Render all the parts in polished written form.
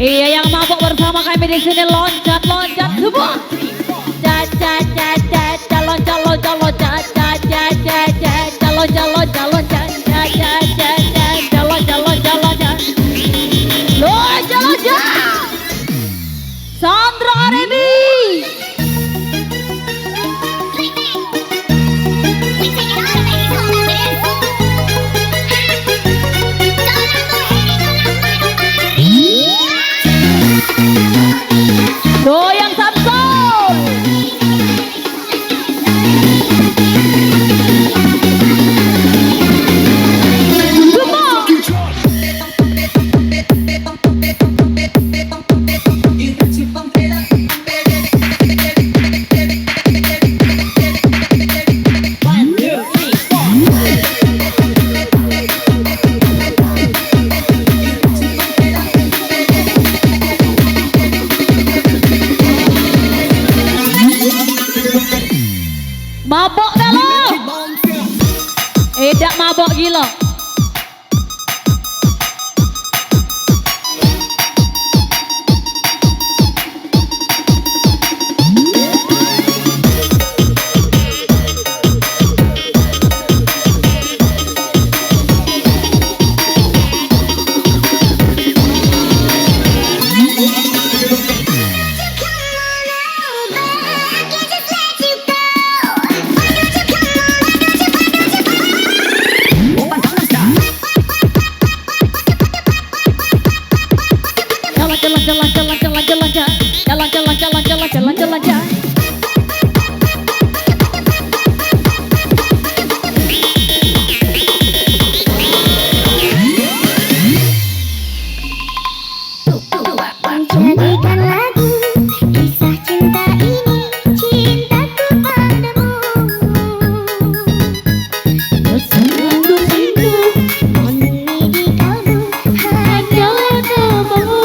Iya, yang mabuk bersama kami di sini loncat semua. Sandra Arimby. Goyang Samson. Mabok dah lo. Edak mabok gila. Jalan. Jadikan lagu kisah cinta ini, cintaku padamu. Tersendu-sendu only di kalbu, hanyalah namamu.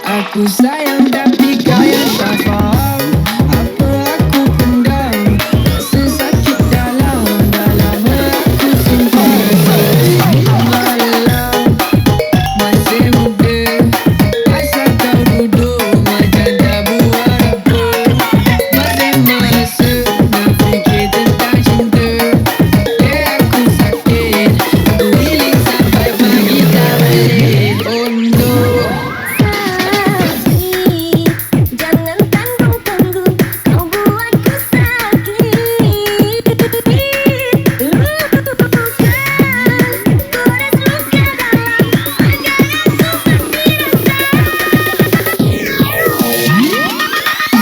Aku sayang tapi kau yang tak faham. Apa aku pendam, rasa sakit dalam aku simpan. Malam masih muda, asal kau duduk macam tak buat apa. Masih merasa dan fikir tentang cinta. Aku sakit, aku healing sampai pagi tak balik. Oh no. Jangan tanggung-tanggung, kau buatku sakit. Luka, godas luka dalam agar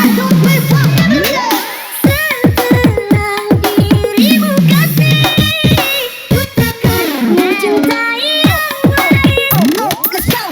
aku mati rasa. Setelah dirimu kasih, ku takkan mencintai yang lain. Let's go.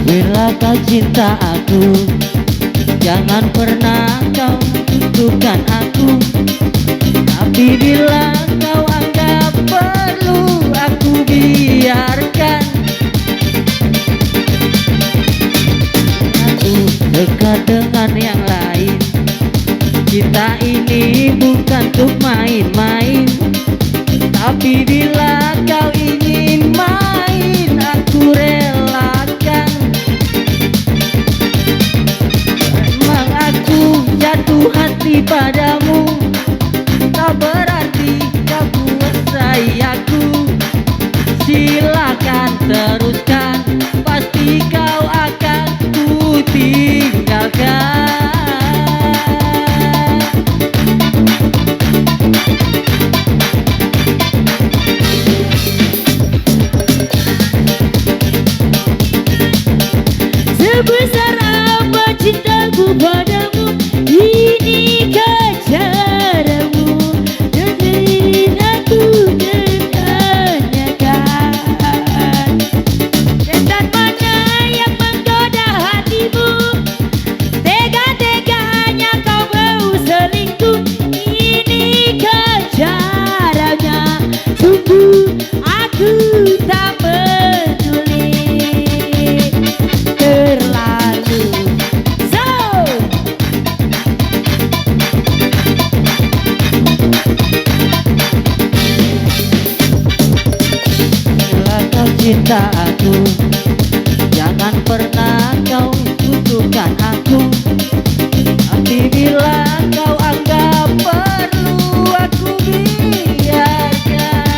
Bila kau cinta aku, jangan pernah kau butuhkan aku. Tapi bila kau anggap perlu, aku biarkan aku dekat dengan yang lain. Cinta ini bukan untuk main-main. Tapi bila kau ingin main, aku relakan. Memang aku jatuh hati padamu, tak berarti kau kuasai aku. Silakan teruskan, pasti kau akan ku tinggalkan. Sebesar apa cintaku padamu, ini kejaranmu. Dengerin aku dengankan. Setan mana yang menggoda hatimu? Tega-teganya kau mau selingkuh. Ini kejarannya. Sungguh aku tak peduli. Terlalu so. Bila kau cinta aku, jangan pernah kau butuhkan aku. Tapi bila kau anggap perlu, aku biarkan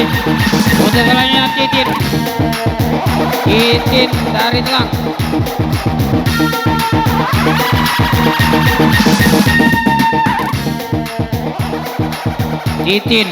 Untuk selanjutnya Titin. Titin dari tengah. Titin.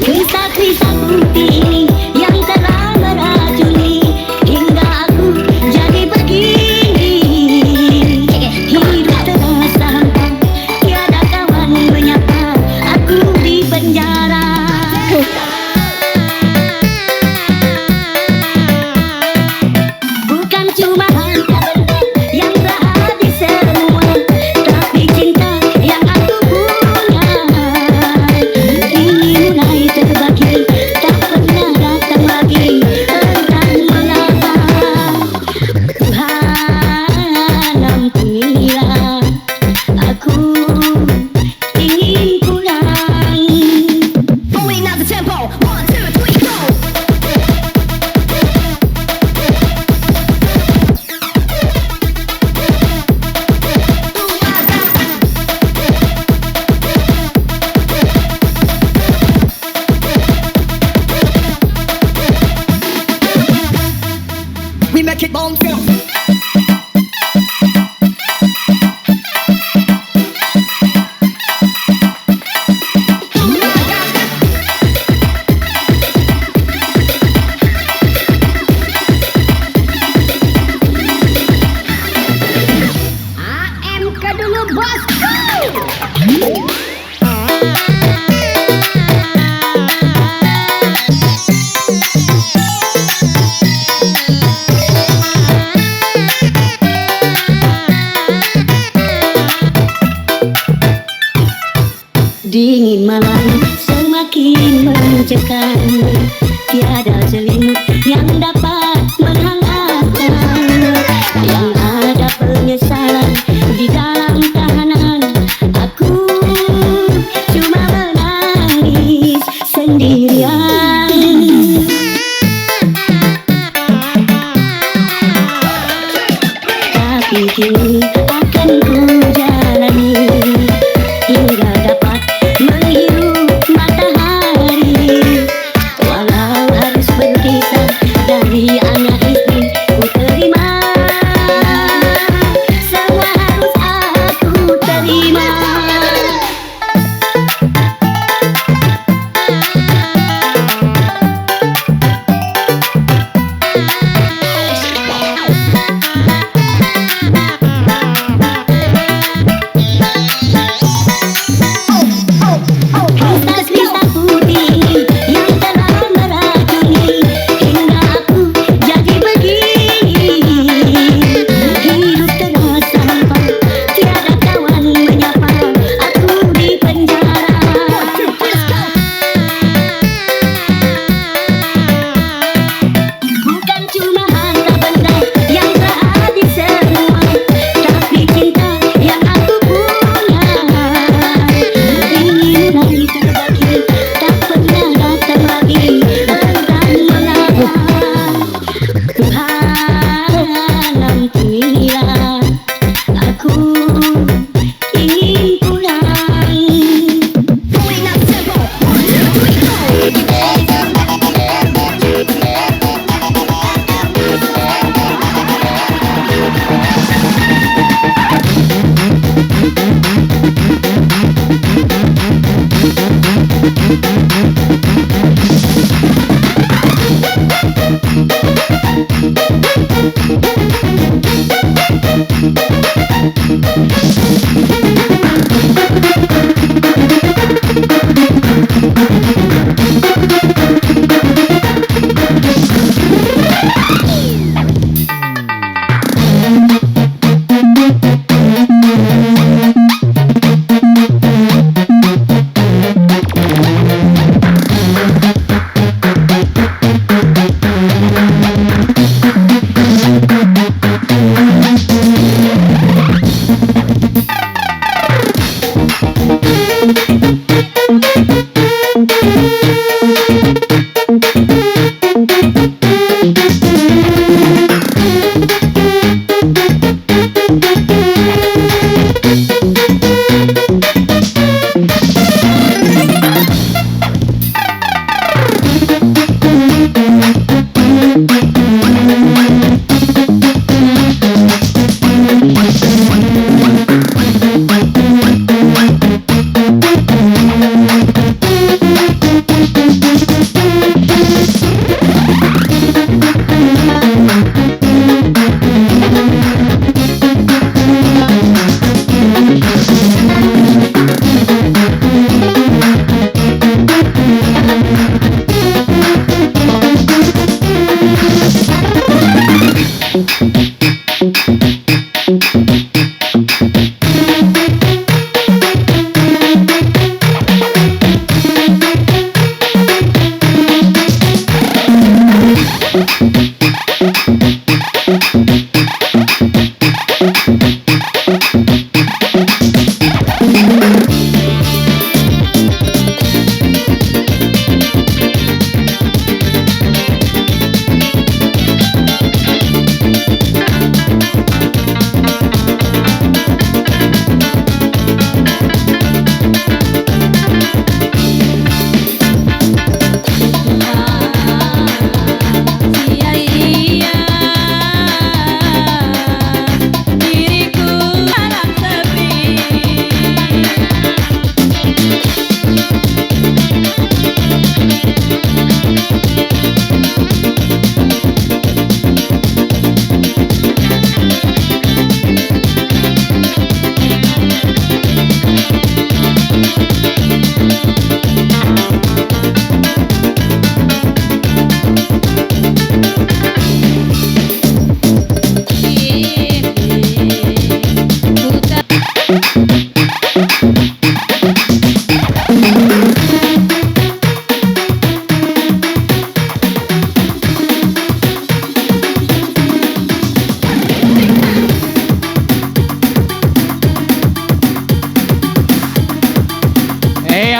Kisah-kisah putih yang telah meracuni hingga aku jadi begini. Hidup terasa hampa, tiada kawan menyapa aku di penjara. Bukan cuma harta benda yang tak habis semua, tapi cinta yang aku punya ingin mulai terbagi, tak pernah datang lagi. Entah mengapa Tuhan ampunilah, aku ingin pulang. Going out the tempo, 1, 2, 3, go. We make it bounce, girl. AMK dulu bos. Dingin malam semakin mencekam, tiada selimut yang dapat menghangatkan. Yang ada penyesalan di dalam tahanan, aku cuma menangis sendirian. Tapi kini akan ku jalani hingga dapat menghirup matahari. Walau harus berpisah dari anak istri, ku terima. Semua harus aku terima.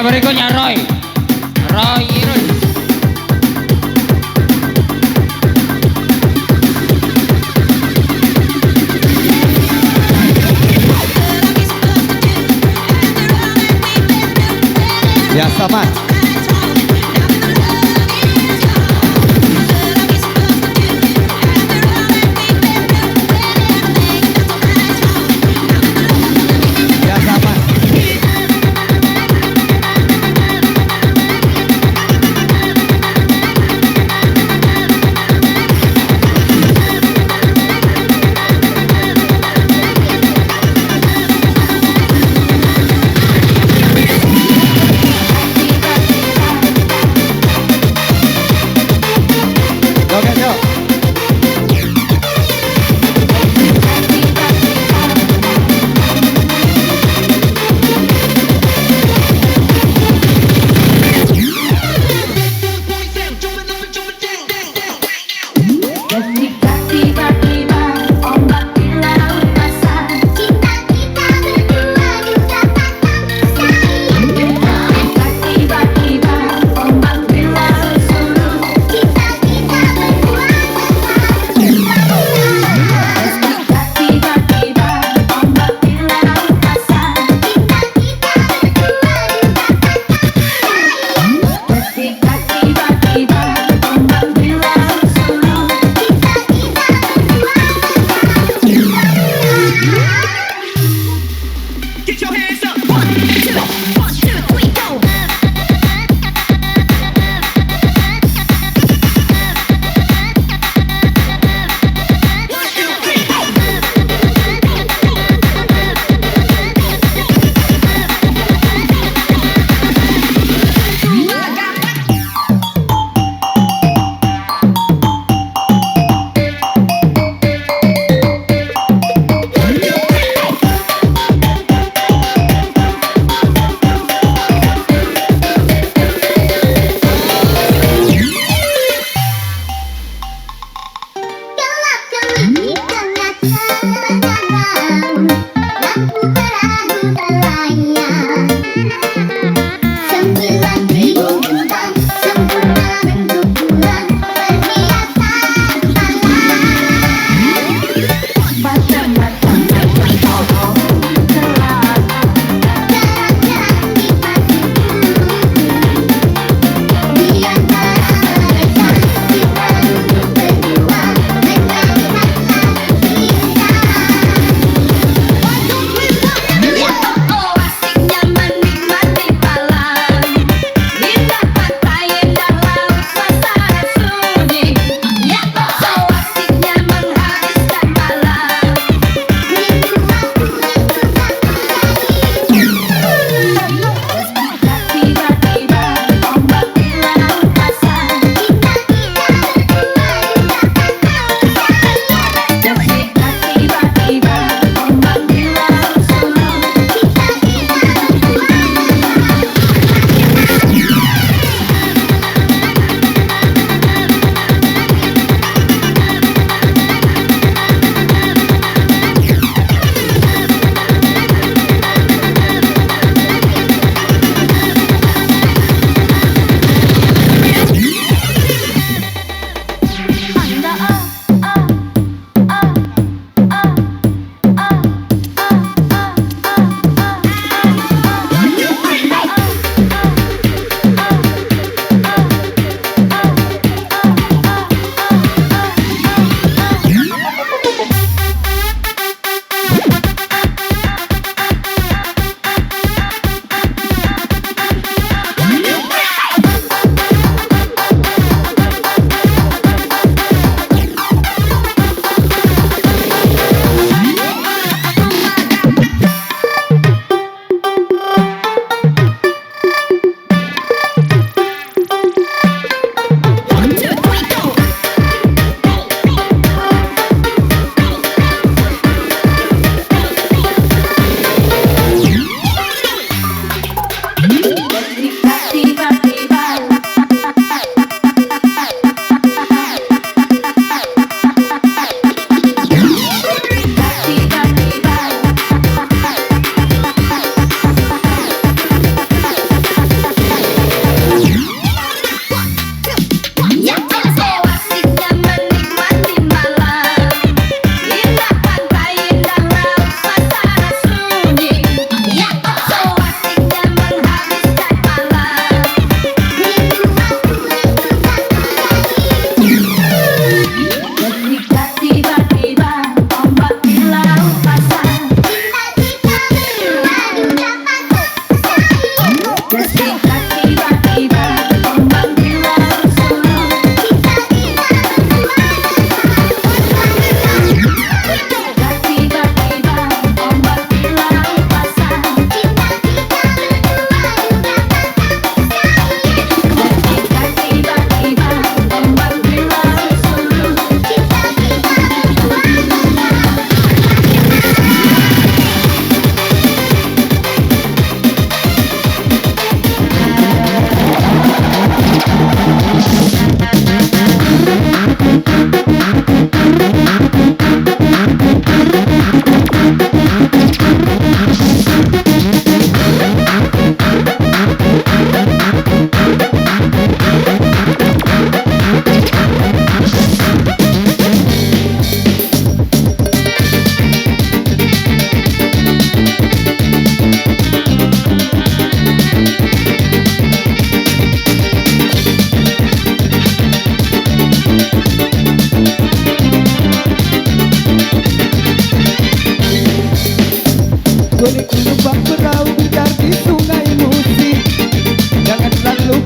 Berikutnya Roy Irun. Ya sama. Ya sama.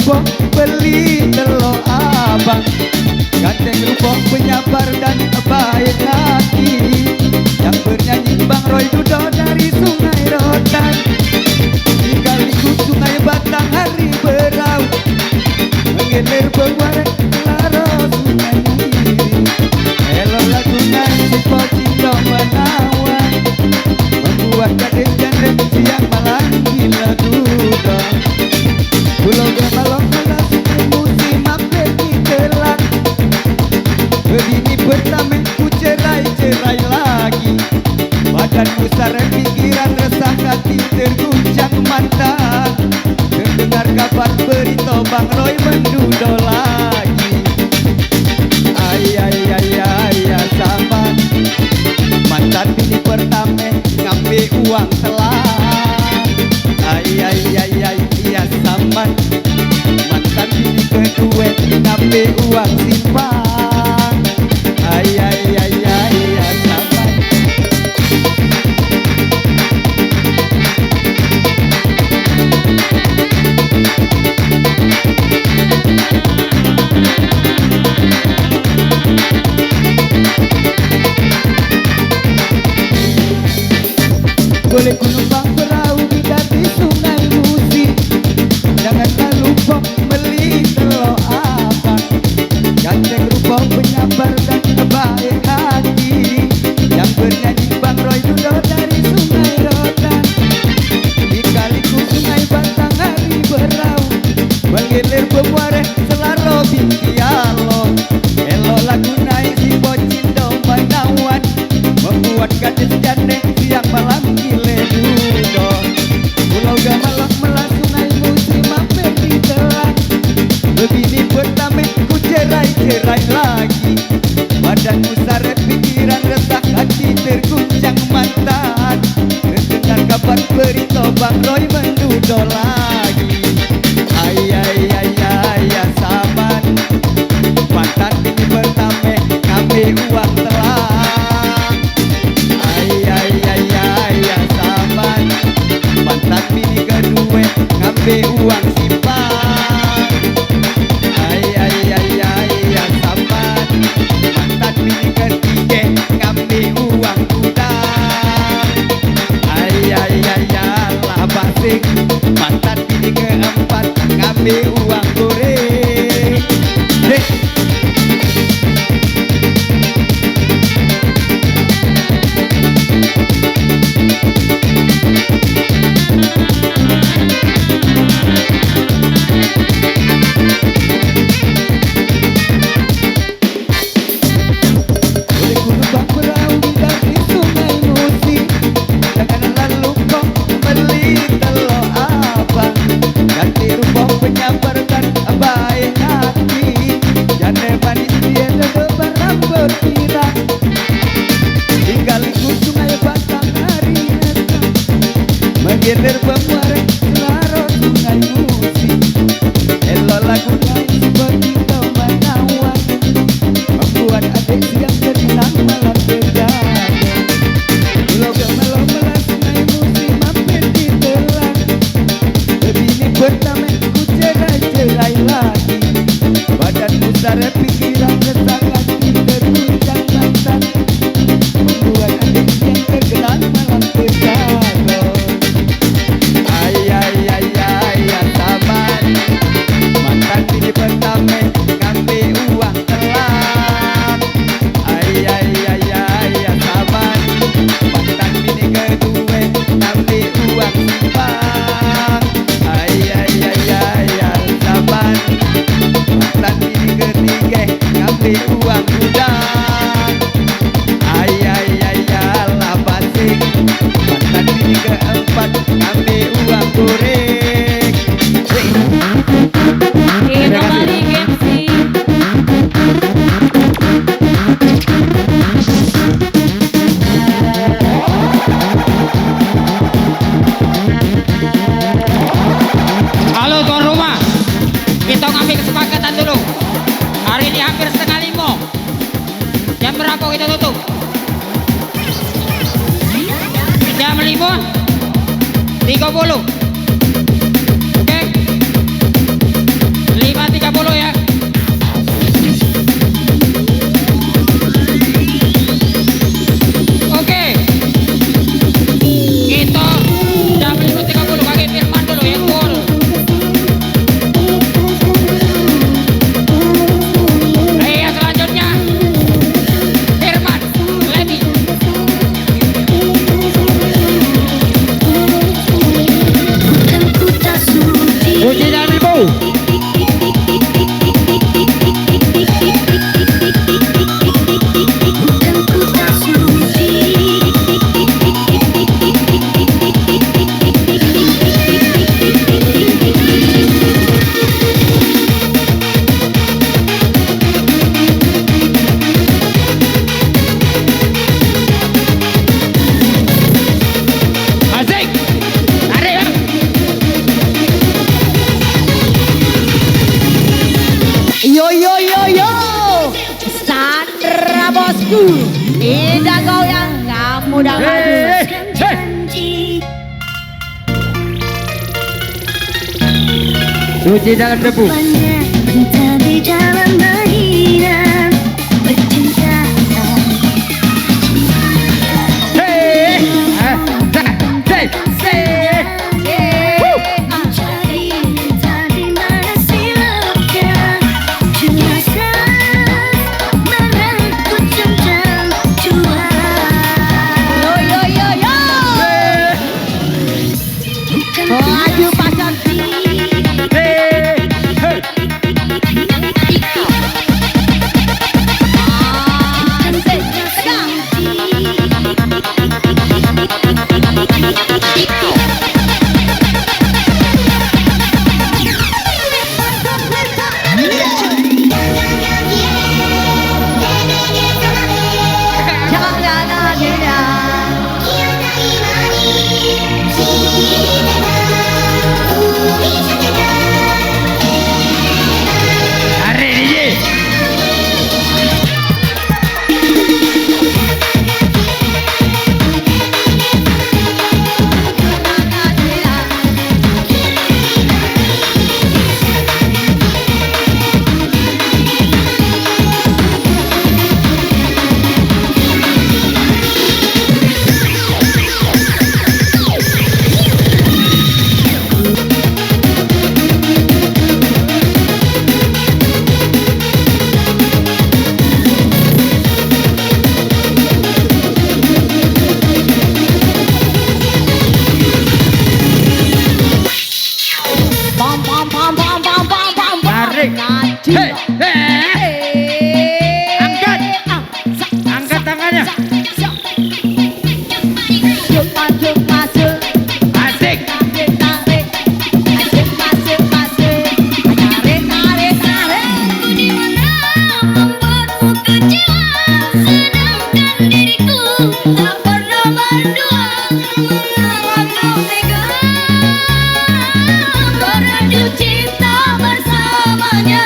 rupa beli telur abang, ganteng rupa penyabar dan baik hati, yang bernyanyi Bang Roy Dudo dari Sungai Rotan. Sekaligus Sungai Batang hari berau, mengalir berwarna kelaro sungai Niri. Elo lagu nai sipo cinta menawan, membuat gadis jandem siang malam gila duda. Pulau Gamalok melas musim mampir di telan, begini pertama ku cerai-cerai lagi. Badanku sarang pikiran resah hati terguncang mantan, terdengar kabar berita Bang Roy mendudo lagi. Ayah sahabat, mantan bini pertama ngambil uang telat. Ayah sahabat, mantan bini kedua ngambil uang simpan. Ayah sahabat. Boleh ku numpang perahu bidat di sungai Musi, janganlah lupa beli telur abang, ganteng rupa penyabar dan baik hati, yang bernyanyi Bang Roy Dudo dari Sungai Rotan. Di-kaliku Sungai Batang hari berau, mengalir bermuara selaro binti alo. Elo lagu naik si bocin domba nawan, membuat gadis jane siang malam gile dudo. Pulau Gamalok melas sungai musim mampir di telan, begini pertama ku cerai-cerai lagi. Badanku saret pikiran resah hati terguncang mantan, terdengar kabar berita Bang Roy mendudo lagi. Ayah sahabat, mantan bini pertama ngambil uang telat. Ayah sahabat, mantan bini kedua ngambil uang simpan. Ayah sahabat, mantan bini ketiga ngambil uang gudang. Ayah lah basing, mantan bini keempat ngambil uang goreng. Boleh ku numpang perahu bidat di sungai Musi, janganlah lupa beli telur abang, ganti rupa penyabar dan baik hati, jane manis dia lebar rambut pirang. Tinggalku Sungai Batang hari esok, mengalir bermuara selaro sungai Musi. Elo lagu naik seperti domba nawan, membuat adik siang terkenang malam berjaga. Pulau Gamalok melas sungai Musi mampir di telan, begini pertama ku cerai-cerai lagi. Badanku saret pikiran resah hati terguncang mantan, membuat adik siang terkenang malam berjaga. Ayah sahabat, mantan bini pertama ngambil uang telat. Ayah sahabat, mantan bini kedua ngambil uang simpan. Ayah sahabat, mantan bini ketiga ngambil uang gudang. Ayah lah basing, mantan bini keempat ngambil uang goreng. Kembali gengsi. Halo tuan rumah, kita ngambil kesepakatan dulu. Hari ini hampir 4:30. Jam berapa kita tutup? Jam 5:30. Oke? bosku. Indah goyang kamu dah maju. Janji Suci dalam debu. banyak cinta di dalam mainan bercinta. Mencari cinta di mana silapnya, cuma saat merangkut jam-jam jua. Yo yo yo yo. Maju pasang. Asik, tegang. Jangan adanya. Hari ini. Bam bam bam bam bam bam bam. Tarik. Hei, angkat. Angkat tangannya. Masuk masuk masuk. Asik. Tarik tarik. Masuk masuk masuk. Tarik tarik tarik. Aku di mana membuatmu kecewa, sedangkan diriku tak pernah berdua mengalahmu tega. Beradu cinta bersamanya.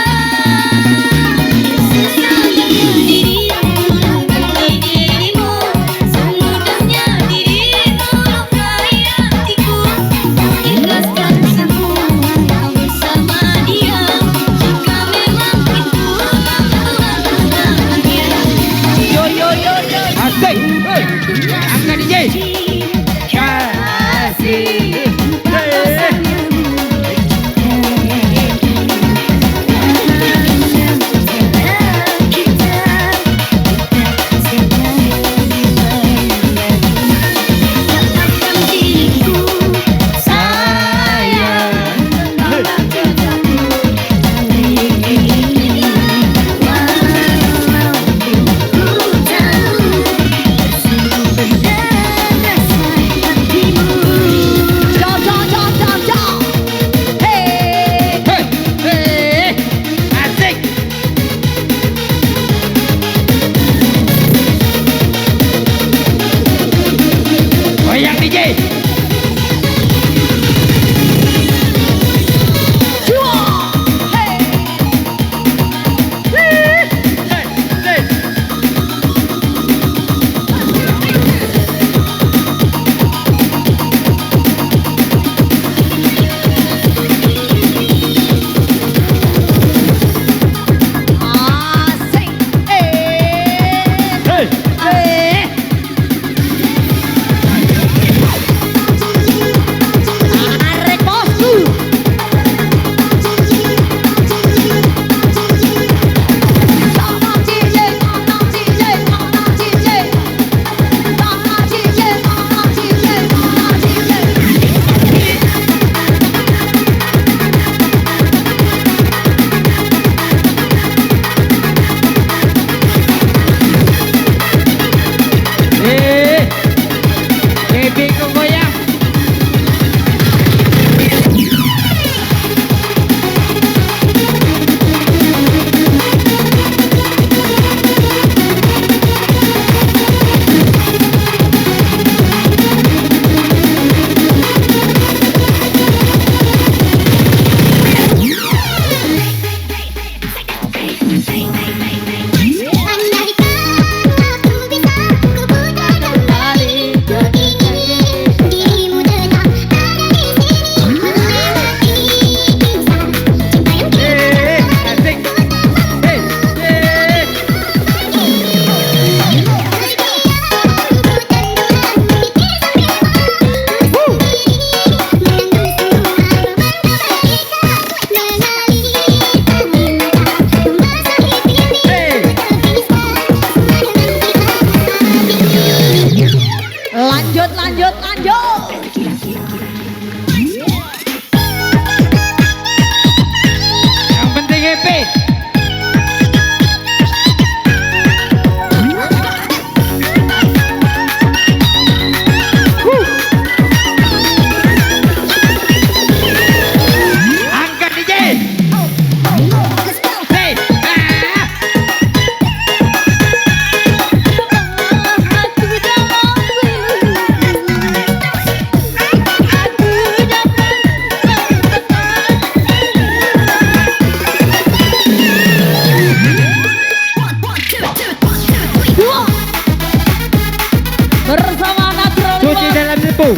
tempo.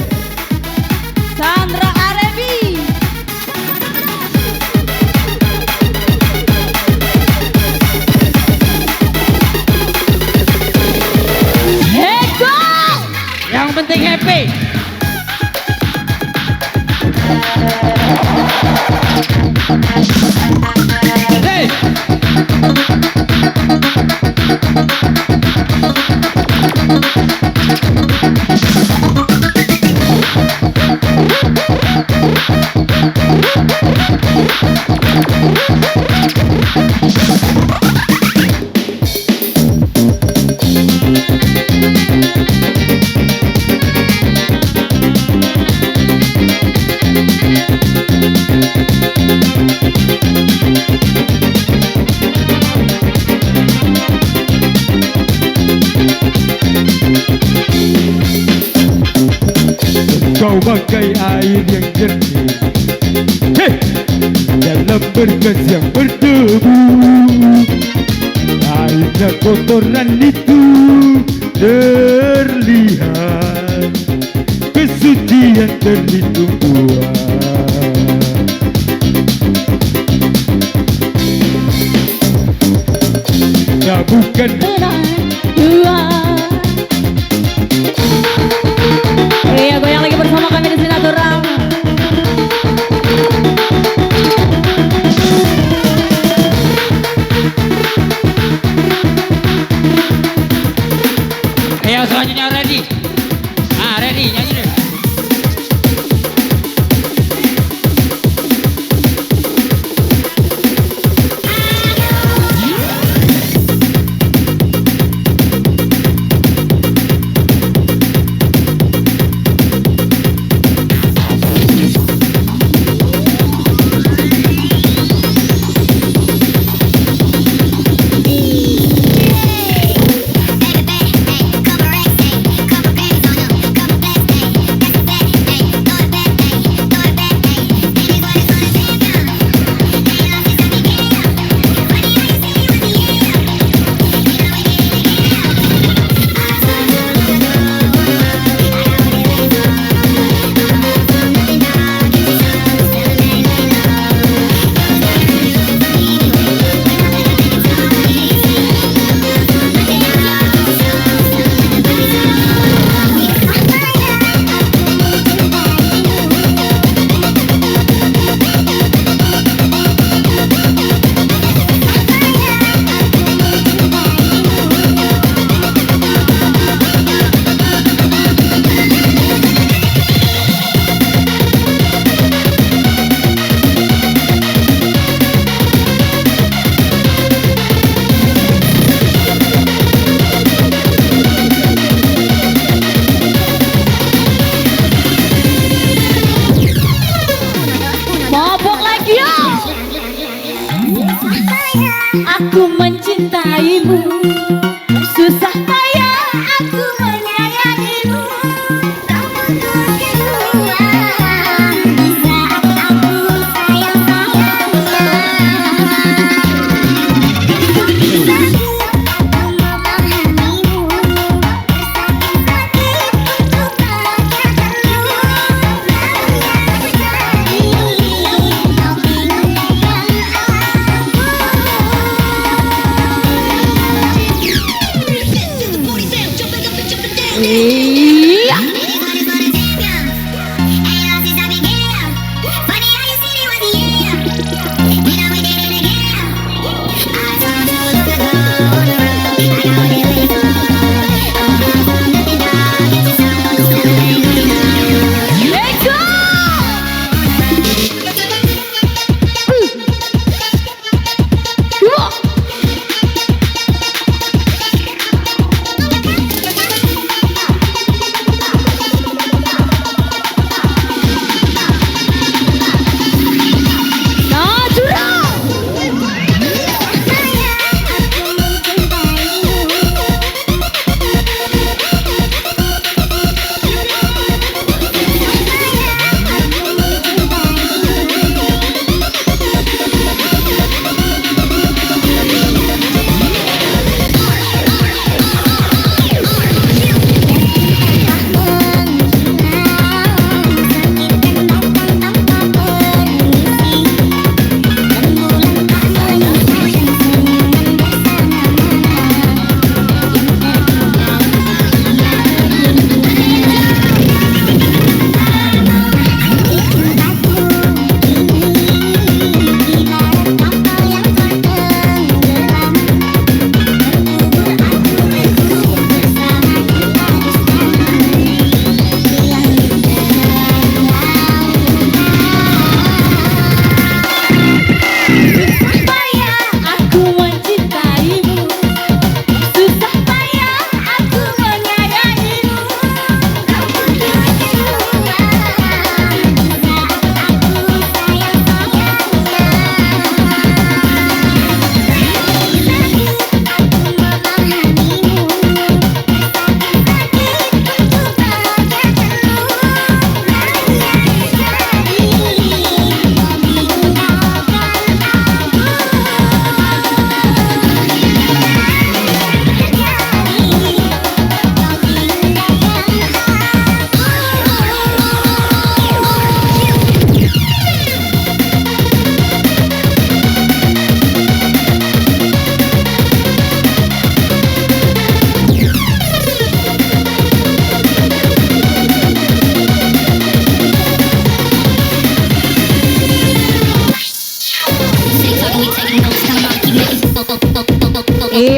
Sandra Arimby. Eko. Yang penting happy. Hey. Kau bagai air yang jernih, hey! Dalam berkas yang berdebu. Airnya kotoran itu terlihat, kesucian terhitung buah. Nah bukan Iya, goyang lagi bersama kami di Sinaturang. Ayo selanjutnya ready. Nah ready nyanyi deh. Mabok lagi ya. Aku mencintaimu, susah payah aku menyayangimu. Kau butuh kedua di saat aku sayang-sayangnya. Aku memahamimu, bersakit-sakit untuk mengatakanmu.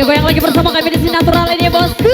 goyang lagi bersama kami di sini natural ini bosku.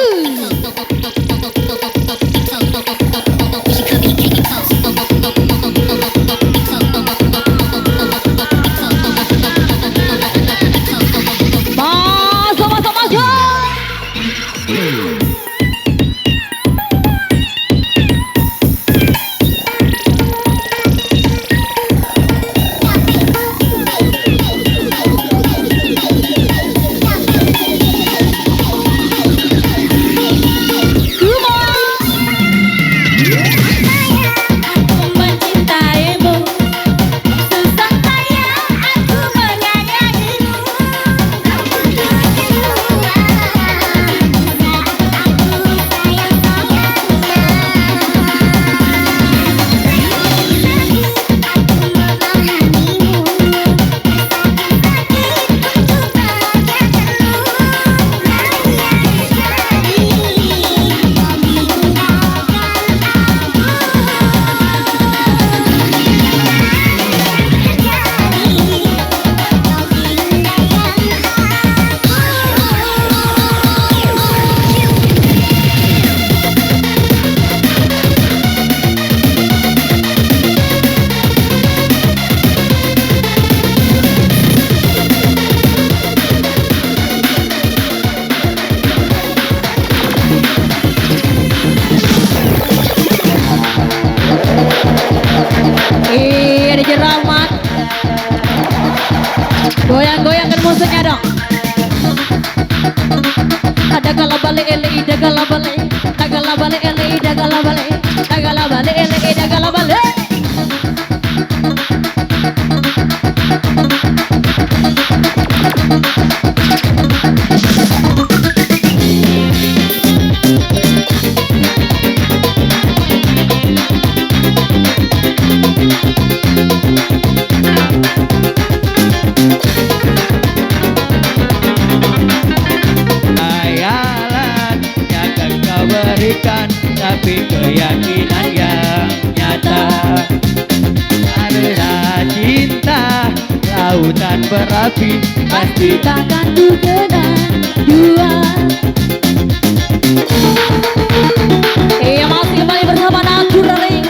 Goyang-goyangkan musiknya dong. Ada kala balik eli, dagala balik, dagala balik eli, dagala balik, dagala balik eli, dagala balik. Tapi keyakinan yang nyata adalah cinta lautan berapi pasti takkan ku kenang dua. Iya masih kembali bersama natural ini.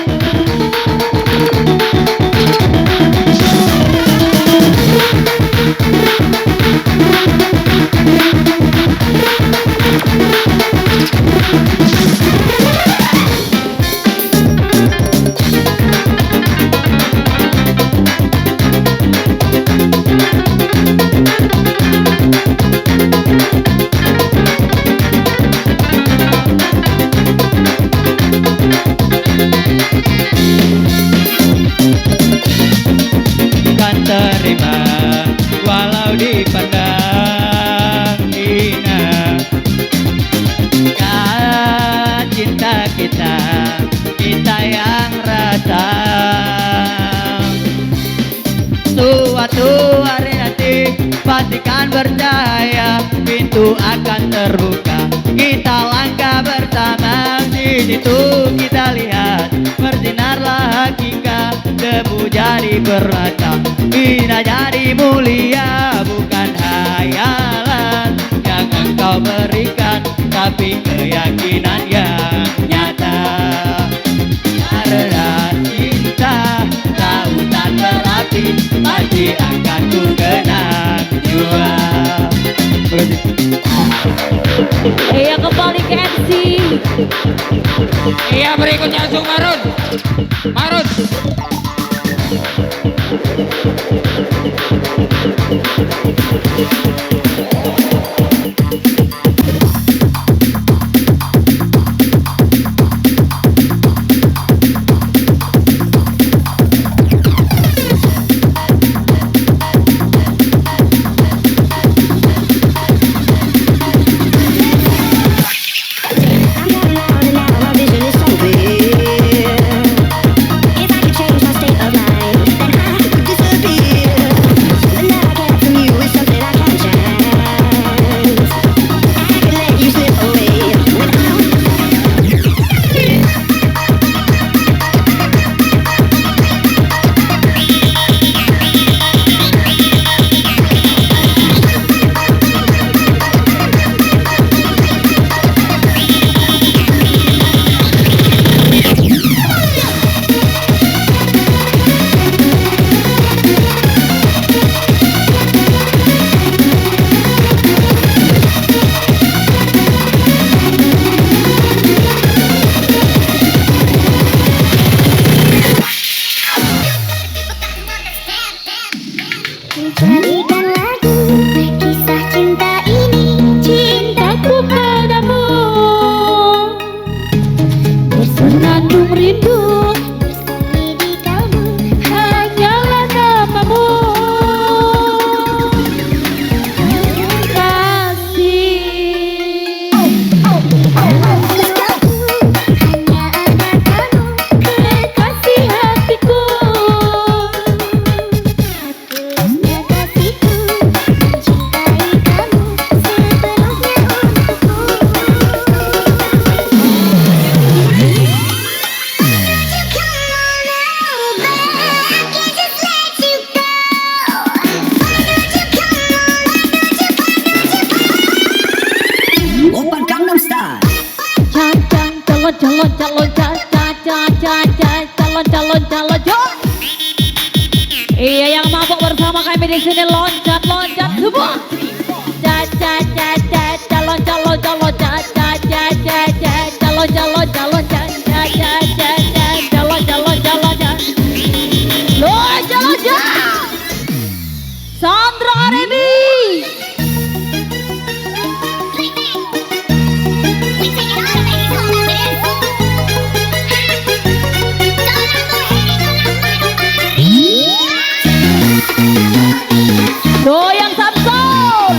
kan terima walau dipandang hina. Kan cinta kita yang rasa suatu hari nanti pastikan percaya pintu akan terbuka, kita langkah bersama. Di situ kita lihat bersinarlah hakikat, debu jadi permata, bina jadi mulia. Bukan hayalan yang engkau berikan, tapi keyakinan yang nyata. Karena cinta lautan berapi, pasti akan ku kenang jua. Iya kembali ke MC. Iya berikutnya langsung Marun. Marun. Something I can't share. dengan lagu kisah cinta ini, cintaku padamu bersenandung rindu bersemi di kalbu, hanyalah namamu kasih. Hanya ada kamu kekasih hatiku, tulusnya kasihku mencintai kamu sepenuhnya untukku. Open Gangnam Style. Calon iya, yang mabuk bersama kami di sini loncat semua. Sandra Arimby. Goyang Samsul.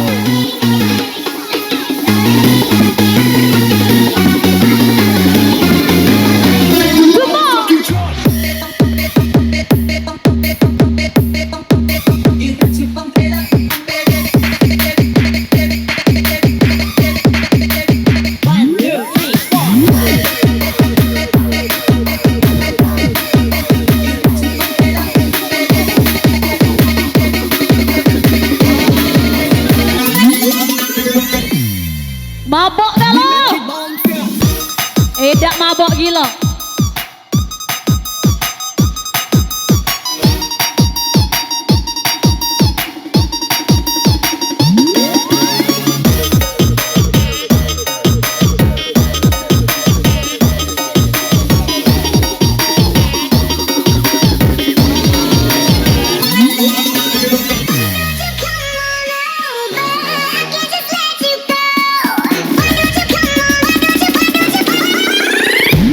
Mabok dah lo. Dak mabok gila.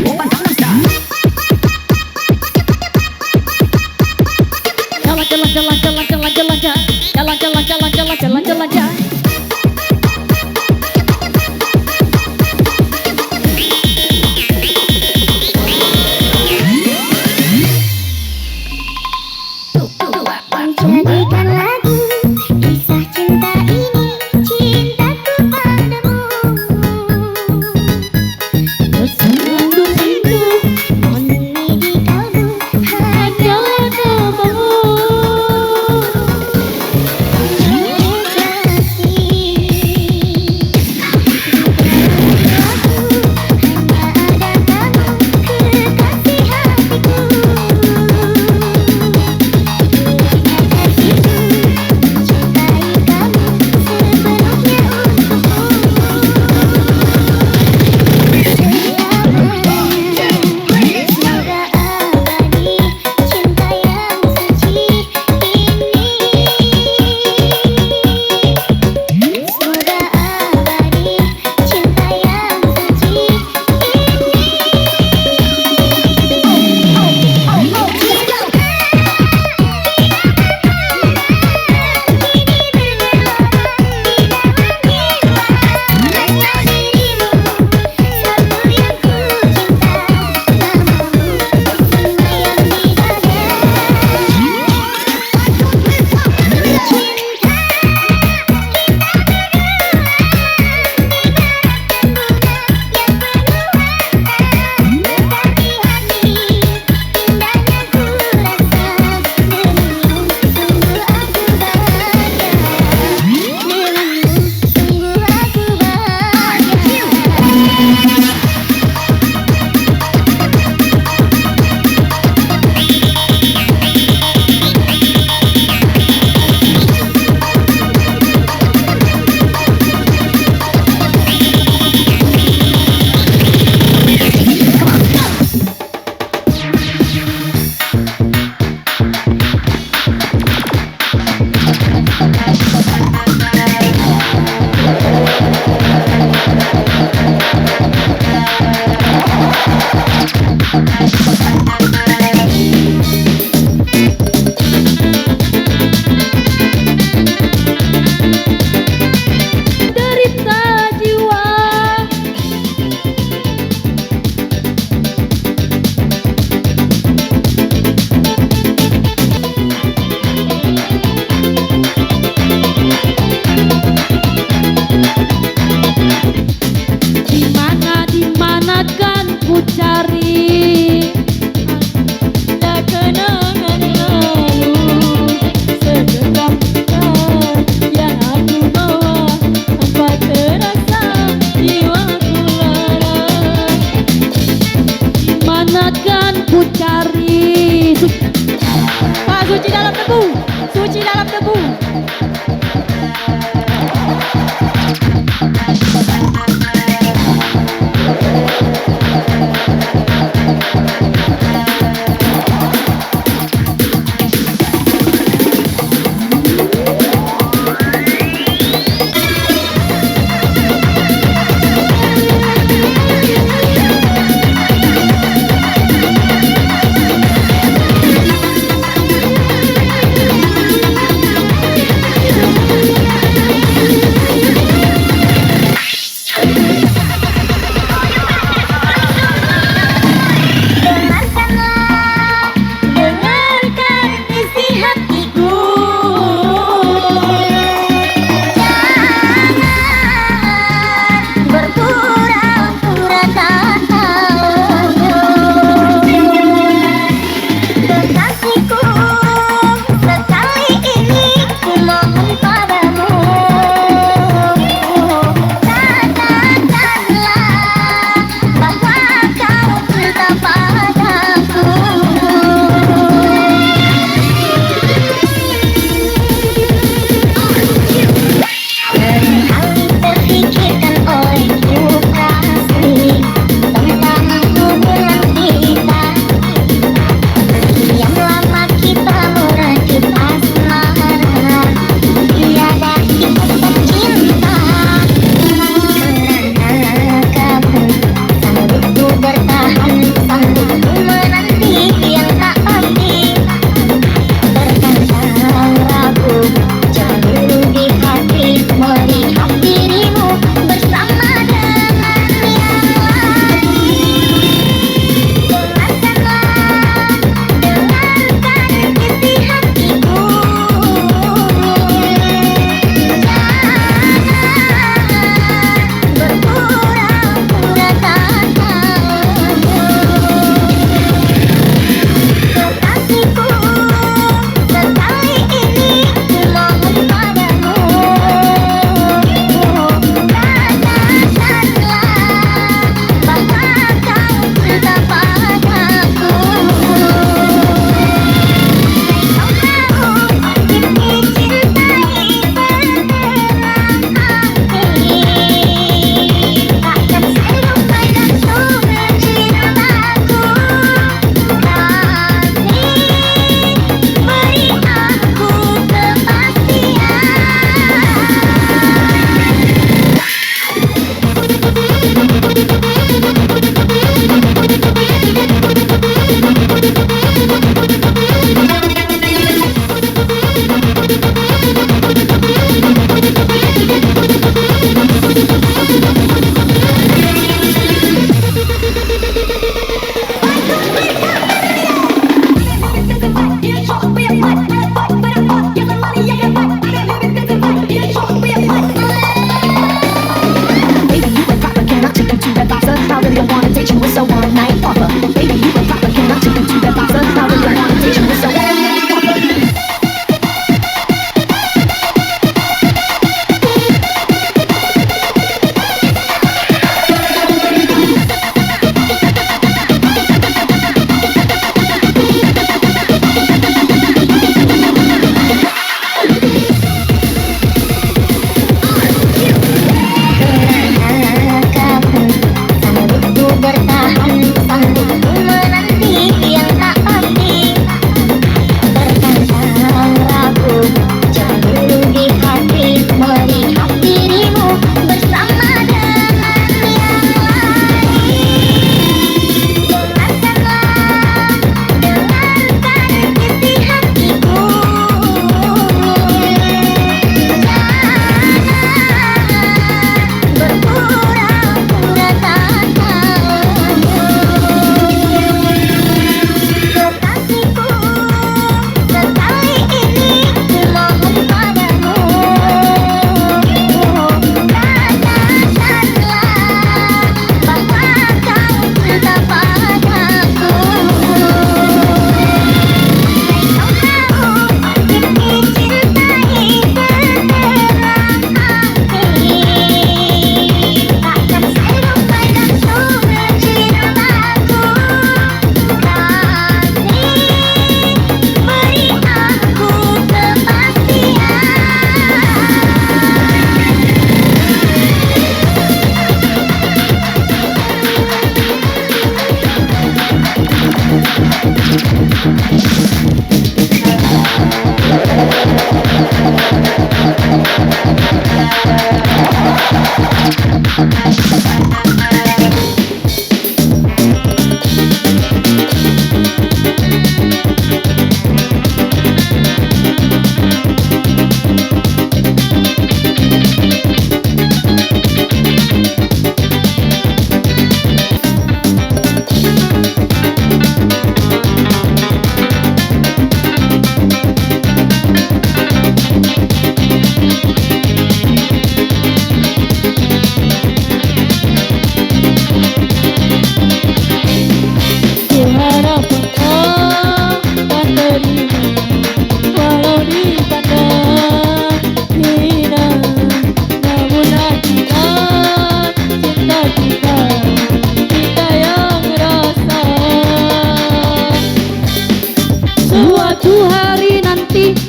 Open Gangnam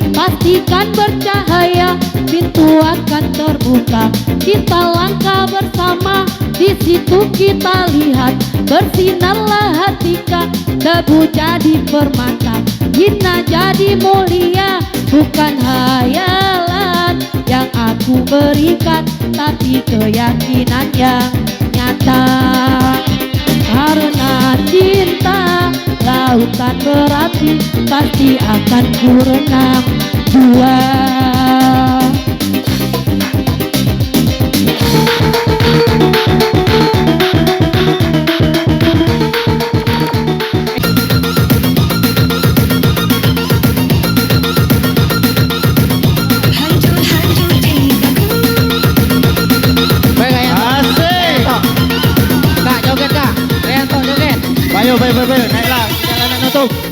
Pastikan bercahaya, pintu akan terbuka. Kita langkah bersama, di situ kita lihat bersinarlah hati. Debu jadi permata, hina jadi mulia. Bukan hayalan yang aku berikan, tapi keyakinan yang nyata. Karena cinta lautan berapi, pasti akan ku renang jua. Hancur-hancur cintaku. Baik kak Yanto. Asik. Kak joget kak. Yanto joget. Bayu, naiklah. Jalan nutup.